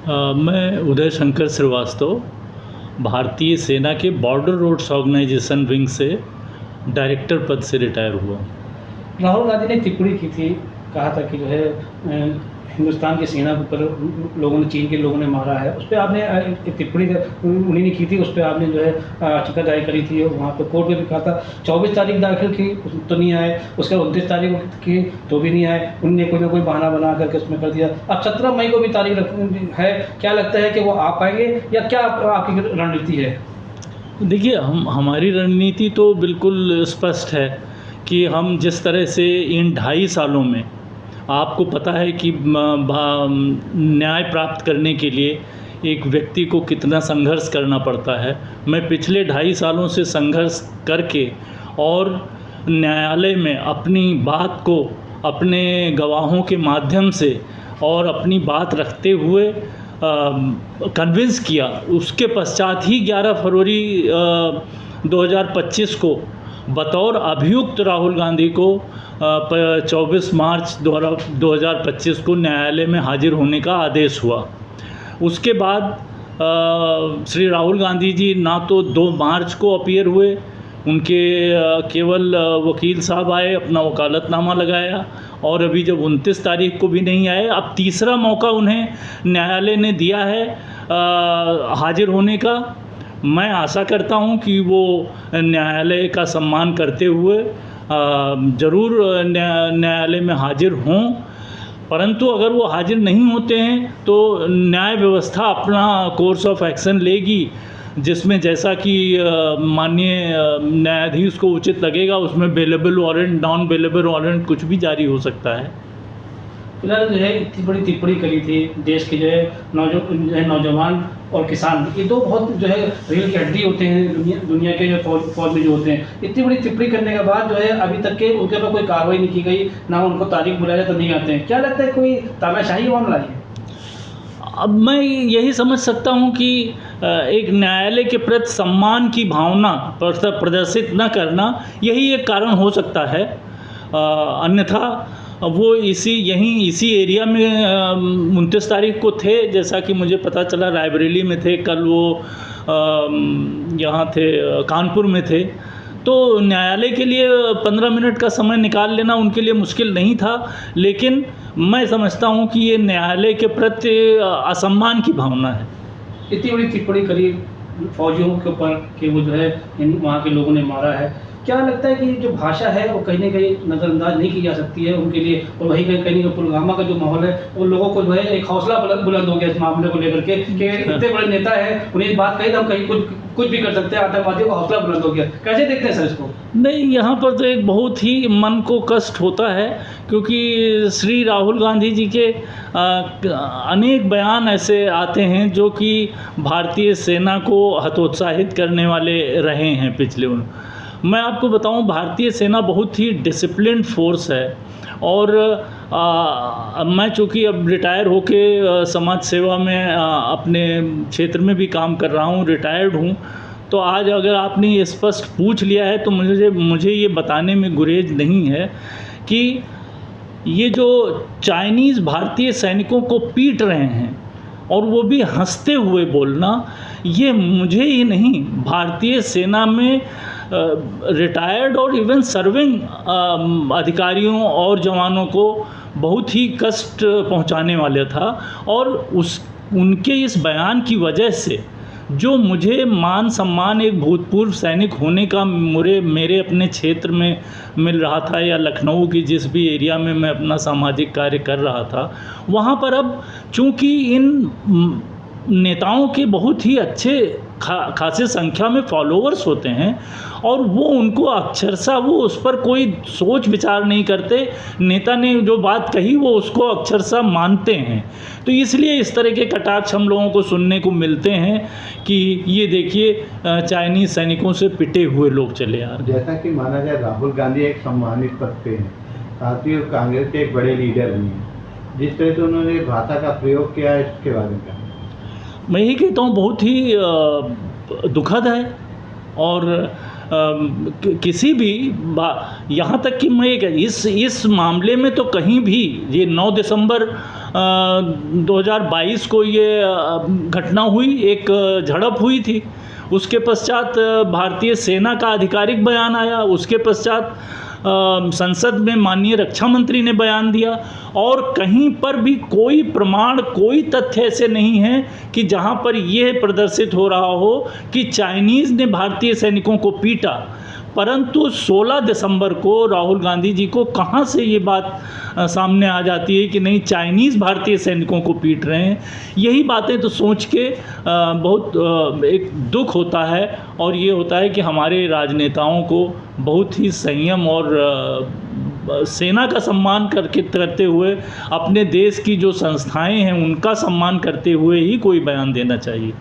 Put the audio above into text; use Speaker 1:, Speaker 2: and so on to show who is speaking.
Speaker 1: मैं उदय शंकर श्रीवास्तव भारतीय सेना के बॉर्डर रोड्स ऑर्गेनाइजेशन विंग से डायरेक्टर पद से रिटायर हुआ।
Speaker 2: राहुल गांधी ने टिप्पणी की थी, कहा था कि जो है हिंदुस्तान की सेना के ऊपर लोगों ने, चीन के लोगों ने मारा है। उस पर आपने एक टिप्पणी उन्हीं ने की थी, उस पर आपने जो है याचिका दायर करी थी और वहाँ पे कोर्ट में भी कहा था। 24 तारीख दाखिल की तो नहीं आए, उसके 29 तारीख की तो भी नहीं आए, उनने कोई ना कोई बहाना बना करके उसमें कर दिया। अब 17 मई को भी तारीख है, क्या लगता है कि वो आ पाएंगे या क्या आपकी रणनीति है?
Speaker 1: देखिए, हमारी रणनीति तो बिल्कुल स्पष्ट है कि हम जिस तरह से इन 2.5 सालों में, आपको पता है कि न्याय प्राप्त करने के लिए एक व्यक्ति को कितना संघर्ष करना पड़ता है। मैं पिछले 2.5 सालों से संघर्ष करके और न्यायालय में अपनी बात को अपने गवाहों के माध्यम से और अपनी बात रखते हुए कन्विंस किया। उसके पश्चात ही 11 फरवरी 2025 को बतौर अभियुक्त राहुल गांधी को 24 मार्च 2025 को न्यायालय में हाजिर होने का आदेश हुआ। उसके बाद श्री राहुल गांधी जी ना तो 2 मार्च को अपीयर हुए, उनके केवल वकील साहब आए, अपना वकालतनामा लगाया, और अभी जब 29 तारीख को भी नहीं आए। अब तीसरा मौका उन्हें न्यायालय ने दिया है हाजिर होने का। मैं आशा करता हूं कि वो न्यायालय का सम्मान करते हुए ज़रूर न्यायालय में हाजिर हों। परंतु अगर वो हाजिर नहीं होते हैं तो न्याय व्यवस्था अपना कोर्स ऑफ एक्शन लेगी, जिसमें जैसा कि माननीय न्यायाधीश को उचित लगेगा उसमें bailable warrant, non bailable warrant कुछ भी जारी हो सकता है।
Speaker 2: फिलहाल जो है इतनी बड़ी टिप्पणी करी थी, देश के जो है नौजवान और किसान, ये दो बहुत जो है रीढ़ की हड्डी होते हैं दुनिया के जो फौज में जो होते हैं। इतनी बड़ी टिप्पणी करने के बाद जो है अभी तक के उनके ऊपर कोई कार्रवाई नहीं की गई, ना उनको तारीख बुलाया तो नहीं आते हैं। क्या लगता है कोई तानाशाही मामला है?
Speaker 1: अब मैं यही समझ सकता हूं कि एक न्यायालय के प्रति सम्मान की भावना प्रदर्शित न करना यही एक कारण हो सकता है। अन्यथा वो इसी एरिया में 29 तारीख को थे, जैसा कि मुझे पता चला रायबरेली में थे, कल वो यहाँ थे कानपुर में थे। तो न्यायालय के लिए 15 मिनट का समय निकाल लेना उनके लिए मुश्किल नहीं था, लेकिन मैं समझता हूँ कि ये न्यायालय के प्रति असम्मान की भावना है।
Speaker 2: इतनी बड़ी टिप्पणी करी फौजियों के ऊपर कि वो जो है वहाँ के लोगों ने मारा है। क्या लगता है कि जो भाषा है वो कहीं ना कहीं नज़रअंदाज नहीं की जा सकती है उनके लिए, और वहीं कहीं ना पुलवामा का जो माहौल है वो लोगों को जो है एक हौसला बुलंद हो गया इस मामले को लेकर के कि इतने बड़े नेता है, उन्हें बात कही तो हम कहीं कुछ भी कर सकते हैं। आतंकवादियों का हौसला बुलंद हो गया। कैसे देखते हैं सर इसको?
Speaker 1: नहीं, यहाँ पर तो एक बहुत ही मन को कष्ट होता है, क्योंकि श्री राहुल गांधी जी के अनेक बयान ऐसे आते हैं जो कि भारतीय सेना को हतोत्साहित करने वाले रहे हैं पिछले मैं आपको बताऊं, भारतीय सेना बहुत ही डिसिप्लिन्ड फोर्स है। और मैं चूँकि अब रिटायर होके समाज सेवा में अपने क्षेत्र में भी काम कर रहा हूं, रिटायर्ड हूं, तो आज अगर आपने ये स्पष्ट पूछ लिया है तो मुझे ये बताने में गुरेज नहीं है कि ये जो चाइनीज़ भारतीय सैनिकों को पीट रहे हैं और वो भी हंसते हुए बोलना, ये मुझे ही नहीं, भारतीय सेना में रिटायर्ड और इवन सर्विंग अधिकारियों और जवानों को बहुत ही कष्ट पहुंचाने वाला था। और उनके इस बयान की वजह से जो मुझे मान सम्मान एक भूतपूर्व सैनिक होने का मेरे अपने क्षेत्र में मिल रहा था, या लखनऊ की जिस भी एरिया में मैं अपना सामाजिक कार्य कर रहा था, वहाँ पर अब चूँकि इन नेताओं के बहुत ही अच्छे खासी संख्या में फॉलोअर्स होते हैं और वो उनको अक्षरशः वो उस पर कोई सोच विचार नहीं करते, नेता ने जो बात कही वो उसको अक्षरशः मानते हैं। तो इसलिए इस तरह के कटाक्ष हम लोगों को सुनने को मिलते हैं कि ये देखिए चाइनीज़ सैनिकों से पिटे हुए लोग चले आ रहे।
Speaker 3: जैसा कि माना जाए राहुल गांधी एक सम्मानित पद पे हैं, साथ ही कांग्रेस के एक बड़े लीडर भी हैं, जिस तरह से उन्होंने भाषा का प्रयोग किया है, इसके बारे में
Speaker 1: मैं यही कहता हूँ बहुत ही दुखद है। और किसी भी यहाँ तक कि मैं इस मामले में तो कहीं भी ये 9 दिसंबर 2022 को ये घटना हुई, एक झड़प हुई थी। उसके पश्चात भारतीय सेना का आधिकारिक बयान आया, उसके पश्चात संसद में माननीय रक्षा मंत्री ने बयान दिया, और कहीं पर भी कोई प्रमाण, कोई तथ्य ऐसे नहीं है कि जहां पर यह प्रदर्शित हो रहा हो कि चाइनीज़ ने भारतीय सैनिकों को पीटा। परंतु 16 दिसंबर को राहुल गांधी जी को कहां से ये बात सामने आ जाती है कि नहीं, चाइनीज़ भारतीय सैनिकों को पीट रहे हैं। यही बातें तो सोच के बहुत एक दुख होता है, और ये होता है कि हमारे राजनेताओं को बहुत ही संयम और सेना का सम्मान करते हुए, अपने देश की जो संस्थाएं हैं उनका सम्मान करते हुए ही कोई बयान देना चाहिए।